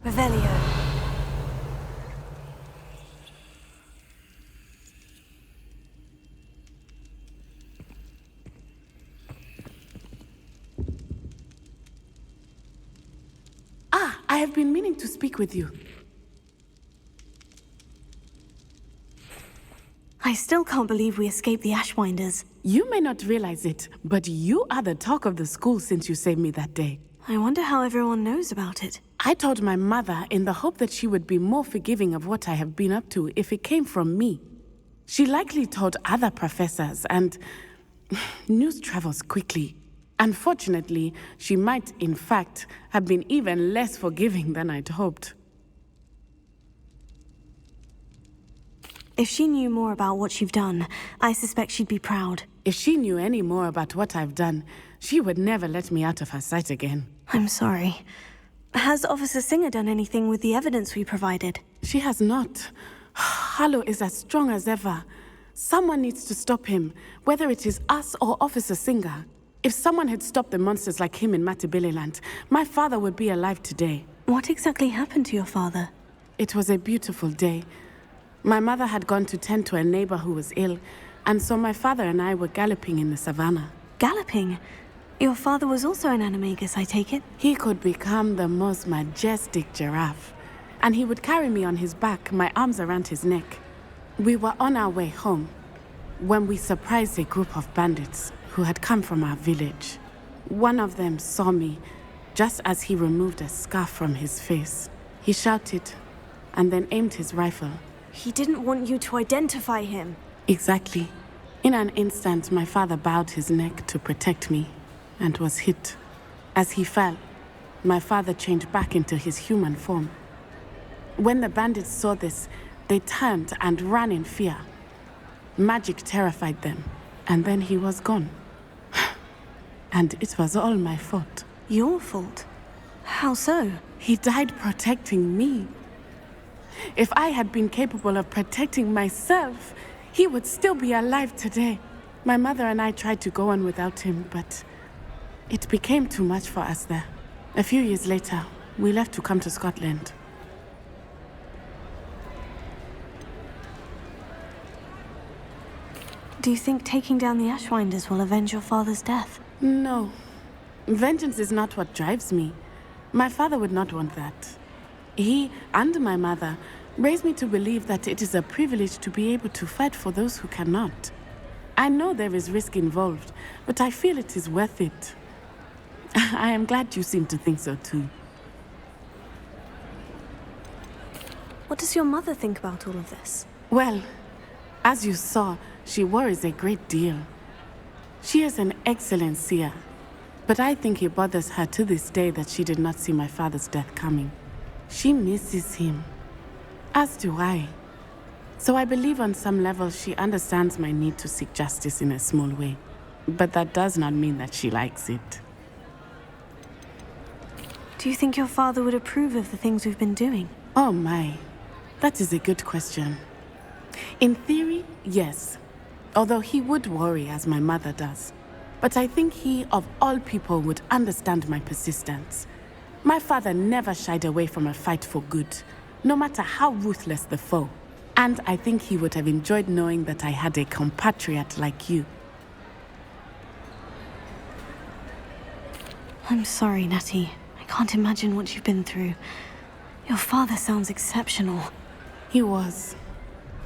Revelio. I have been meaning to speak with you. I still can't believe we escaped the Ashwinders. You may not realize it, but you are the talk of the school since you saved me that day. I wonder how everyone knows about it. I told my mother in the hope that she would be more forgiving of what I have been up to if it came from me. She likely told other professors, and news travels quickly. Unfortunately, she might, in fact, have been even less forgiving than I'd hoped. If she knew more about what you've done, I suspect she'd be proud. If she knew any more about what I've done, she would never let me out of her sight again. I'm sorry. Has Officer Singer done anything with the evidence we provided? She has not. Harlow is as strong as ever. Someone needs to stop him, whether it is us or Officer Singer. If someone had stopped the monsters like him in Matabeleland, my father would be alive today. What exactly happened to your father? It was a beautiful day. My mother had gone to tend to a neighbor who was ill, and so my father and I were galloping in the savannah. Galloping? Your father was also an animagus, I take it? He could become the most majestic giraffe, and he would carry me on his back, my arms around his neck. We were on our way home when we surprised a group of bandits who had come from our village. One of them saw me just as he removed a scarf from his face. He shouted and then aimed his rifle. He didn't want you to identify him. Exactly. In an instant, my father bowed his neck to protect me and was hit. As he fell, my father changed back into his human form. When the bandits saw this, they turned and ran in fear. Magic terrified them, and then he was gone. And it was all my fault. Your fault? How so? He died protecting me. If I had been capable of protecting myself, he would still be alive today. My mother and I tried to go on without him, but it became too much for us there. A few years later, we left to come to Scotland. Do you think taking down the Ashwinders will avenge your father's death? No. Vengeance is not what drives me. My father would not want that. He and my mother raised me to believe that it is a privilege to be able to fight for those who cannot. I know there is risk involved, but I feel it is worth it. I am glad you seem to think so too. What does your mother think about all of this? Well, as you saw, she worries a great deal. She is an excellent seer, but I think it bothers her to this day that she did not see my father's death coming. She misses him, as do I. So I believe on some level she understands my need to seek justice in a small way. But that does not mean that she likes it. Do you think your father would approve of the things we've been doing? Oh my, that is a good question. In theory, yes. Although he would worry as my mother does. But I think he, of all people, would understand my persistence. My father never shied away from a fight for good, no matter how ruthless the foe. And I think he would have enjoyed knowing that I had a compatriot like you. I'm sorry, Natty. I can't imagine what you've been through. Your father sounds exceptional. He was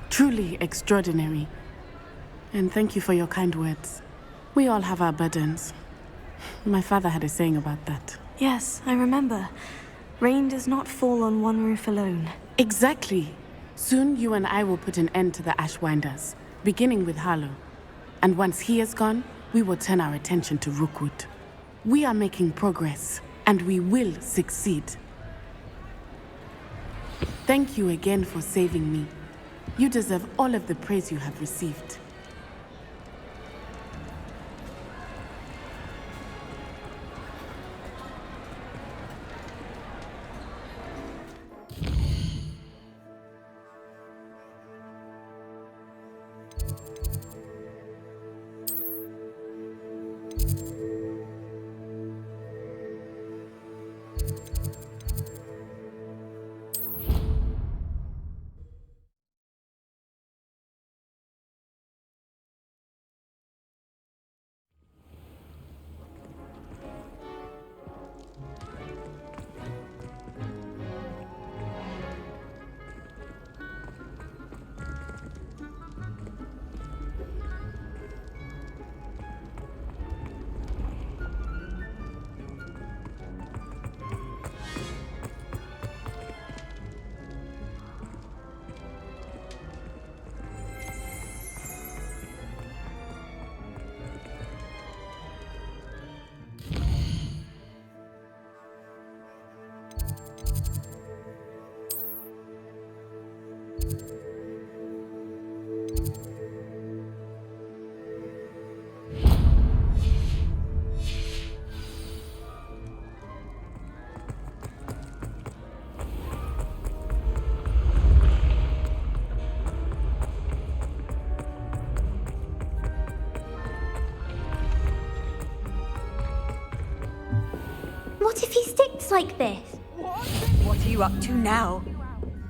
truly extraordinary. And thank you for your kind words. We all have our burdens. My father had a saying about that. Yes, I remember. Rain does not fall on one roof alone. Exactly. Soon you and I will put an end to the Ashwinders, beginning with Harlow. And once he is gone, we will turn our attention to Rookwood. We are making progress, and we will succeed. Thank you again for saving me. You deserve all of the praise you have received. What if he sticks like this? What are you up to now?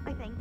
I think.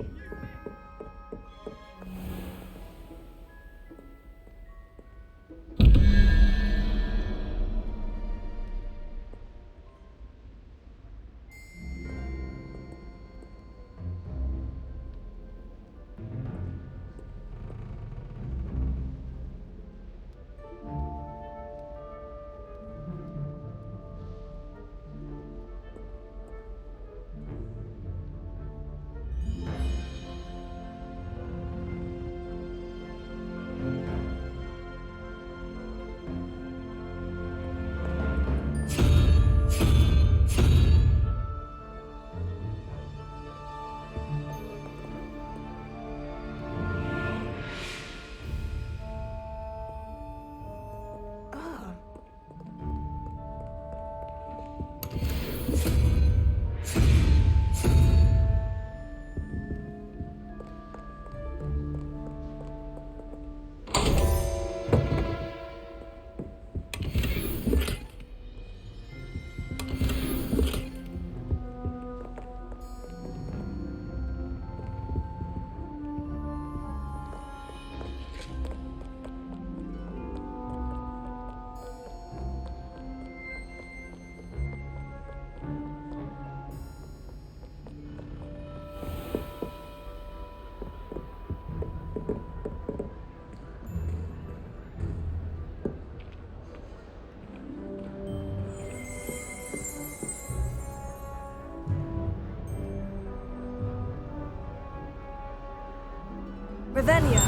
Revelio.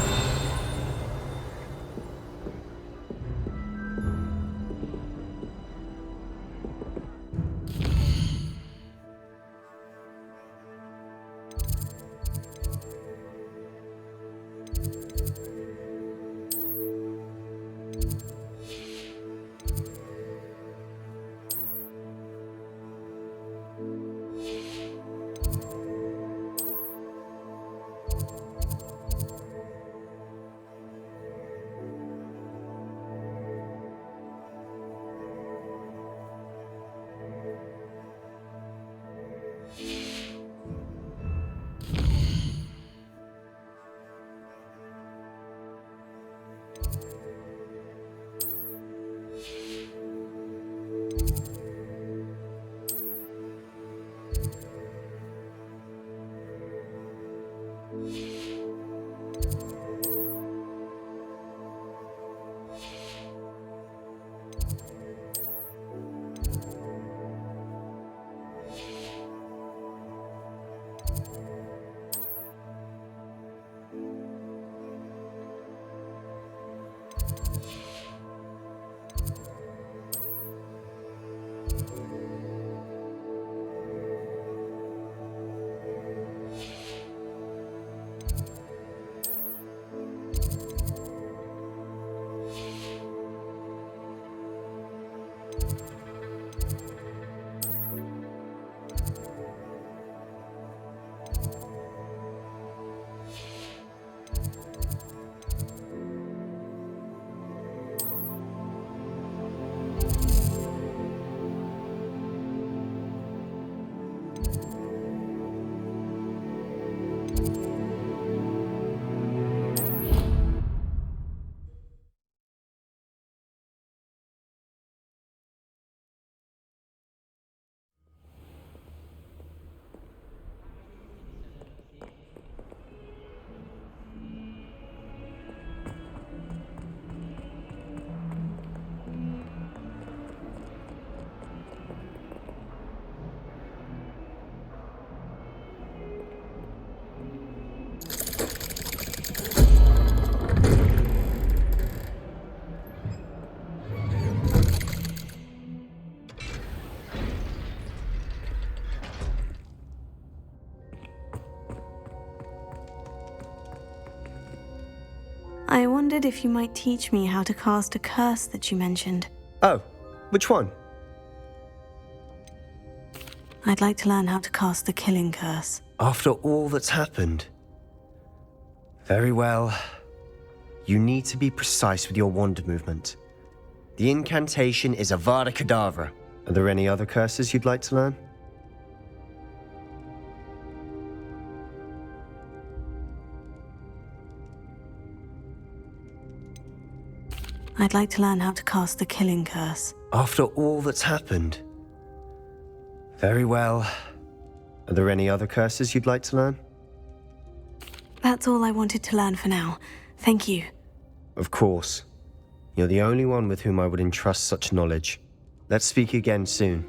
wondered if you might teach me how to cast a curse that you mentioned. Oh, which one? I'd like to learn how to cast the killing curse. After all that's happened? Very well. You need to be precise with your wand movement. The incantation is Avada Kedavra. Are there any other curses you'd like to learn? I'd like to learn how to cast the killing curse. After all that's happened? Very well. Are there any other curses you'd like to learn? That's all I wanted to learn for now. Thank you. Of course. You're the only one with whom I would entrust such knowledge. Let's speak again soon.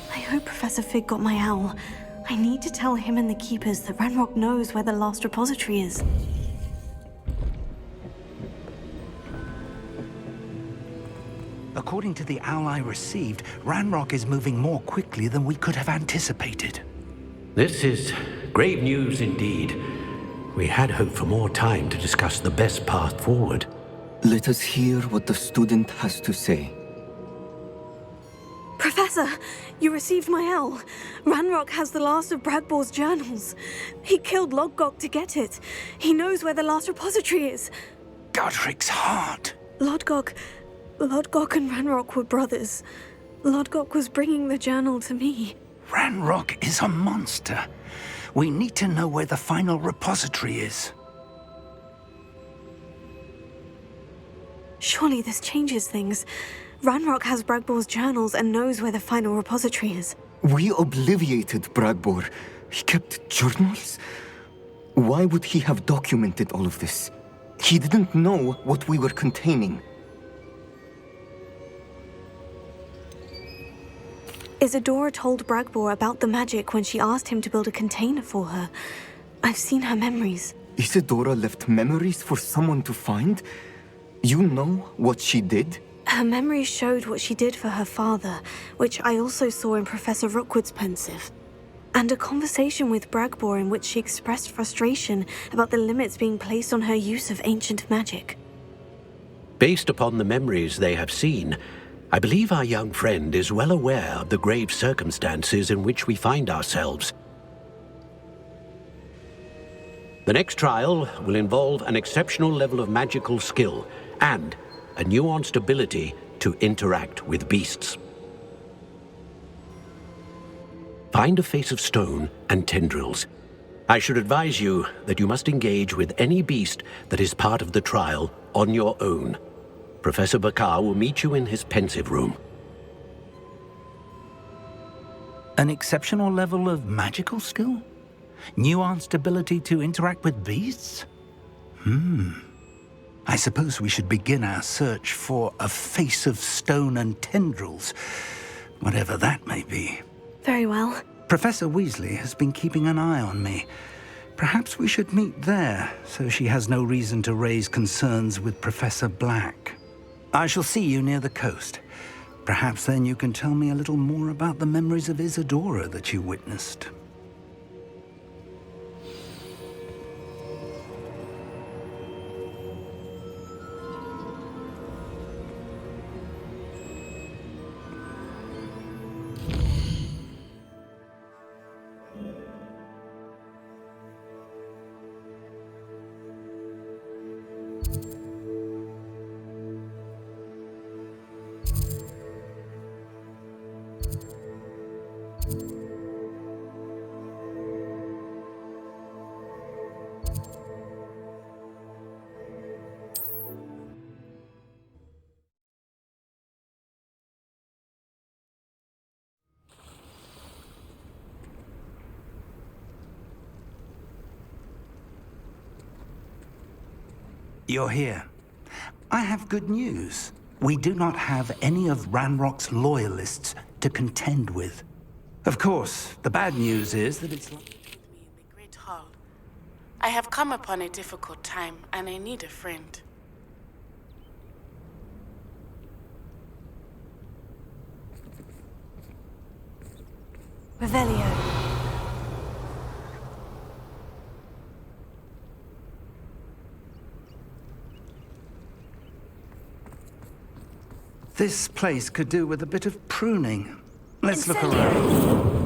I hope Professor Fig got my owl. I need to tell him and the Keepers that Ranrock knows where the last repository is. According to the owl I received, Ranrock is moving more quickly than we could have anticipated. This is grave news indeed. We had hoped for more time to discuss the best path forward. Let us hear what the student has to say. Professor, you received my owl. Ranrock has the last of Bradbor's journals. He killed Lodgok to get it. He knows where the last repository is. Godric's heart. Lodgok and Ranrock were brothers. Lodgok was bringing the journal to me. Ranrock is a monster. We need to know where the final repository is. Surely this changes things. Ranrock has Bradbor's journals and knows where the final repository is. We obliviated Bradbor. He kept journals? Why would he have documented all of this? He didn't know what we were containing. Isadora told Bragbor about the magic when she asked him to build a container for her. I've seen her memories. Isadora left memories for someone to find? You know what she did? Her memories showed what she did for her father, which I also saw in Professor Rookwood's pensive. And a conversation with Bragbor in which she expressed frustration about the limits being placed on her use of ancient magic. Based upon the memories they have seen, I believe our young friend is well aware of the grave circumstances in which we find ourselves. The next trial will involve an exceptional level of magical skill and a nuanced ability to interact with beasts. Find a face of stone and tendrils. I should advise you that you must engage with any beast that is part of the trial on your own. Professor Bakar will meet you in his pensive room. An exceptional level of magical skill? Nuanced ability to interact with beasts? I suppose we should begin our search for a face of stone and tendrils, whatever that may be. Very well. Professor Weasley has been keeping an eye on me. Perhaps we should meet there, so she has no reason to raise concerns with Professor Black. I shall see you near the coast. Perhaps then you can tell me a little more about the memories of Isadora that you witnessed. You're here. I have good news. We do not have any of Ranrock's loyalists to contend with. Of course, the bad news is that it's... With me in the Great Hall. I have come upon a difficult time, and I need a friend. Revelio. This place could do with a bit of pruning. Let's look Incendio. around.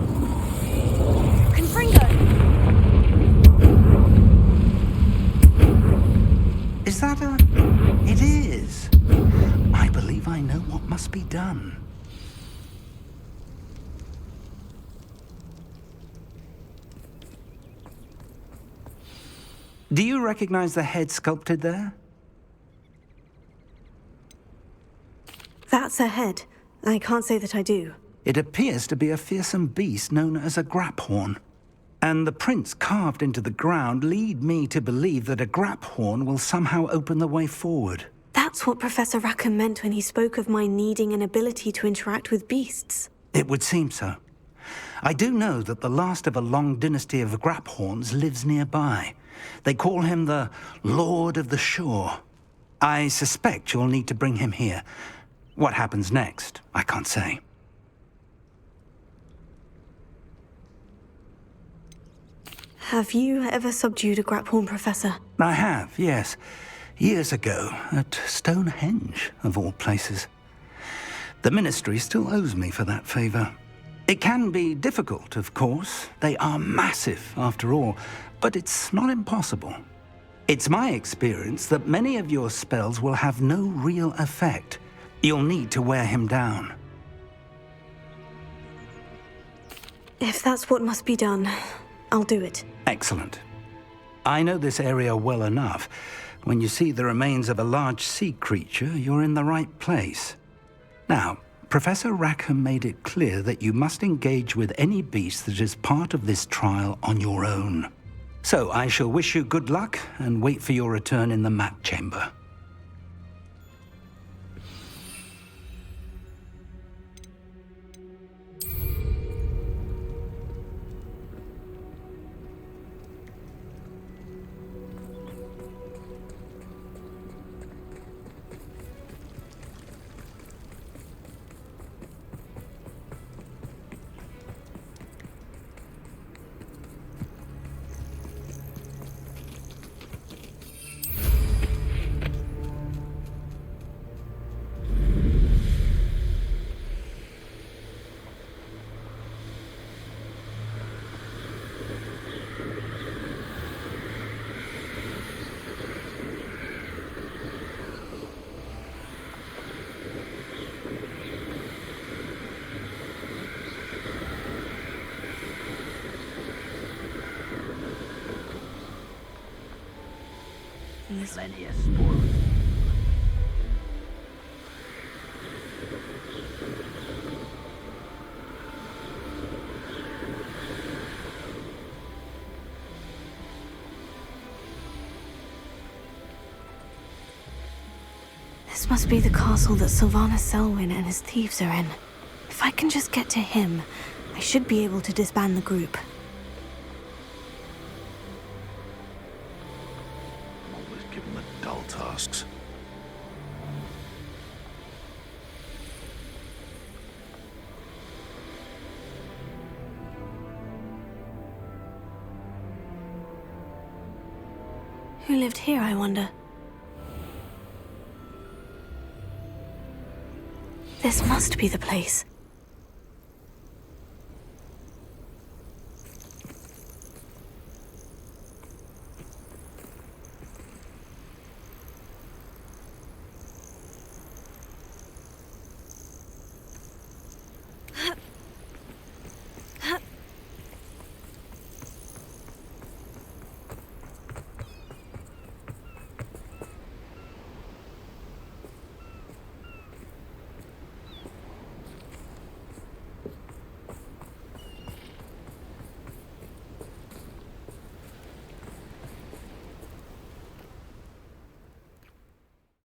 Confringo. Is that a... It is. I believe I know what must be done. Do you recognize the head sculpted there? That's a head. I can't say that I do. It appears to be a fearsome beast known as a Graphorn. And the prints carved into the ground lead me to believe that a Graphorn will somehow open the way forward. That's what Professor Rackham meant when he spoke of my needing an ability to interact with beasts. It would seem so. I do know that the last of a long dynasty of Graphorns lives nearby. They call him the Lord of the Shore. I suspect you'll need to bring him here. What happens next, I can't say. Have you ever subdued a Graphorn, Professor? I have, yes. Years ago, at Stonehenge, of all places. The Ministry still owes me for that favor. It can be difficult, of course. They are massive, after all, but it's not impossible. It's my experience that many of your spells will have no real effect. You'll need to wear him down. If that's what must be done, I'll do it. Excellent. I know this area well enough. When you see the remains of a large sea creature, you're in the right place. Now, Professor Rackham made it clear that you must engage with any beast that is part of this trial on your own. So I shall wish you good luck and wait for your return in the mat chamber. place. This must be the castle that Sylvanus Selwyn and his thieves are in. If I can just get to him, I should be able to disband the group. Always give them the dull tasks. Who lived here, I wonder? This must be the place.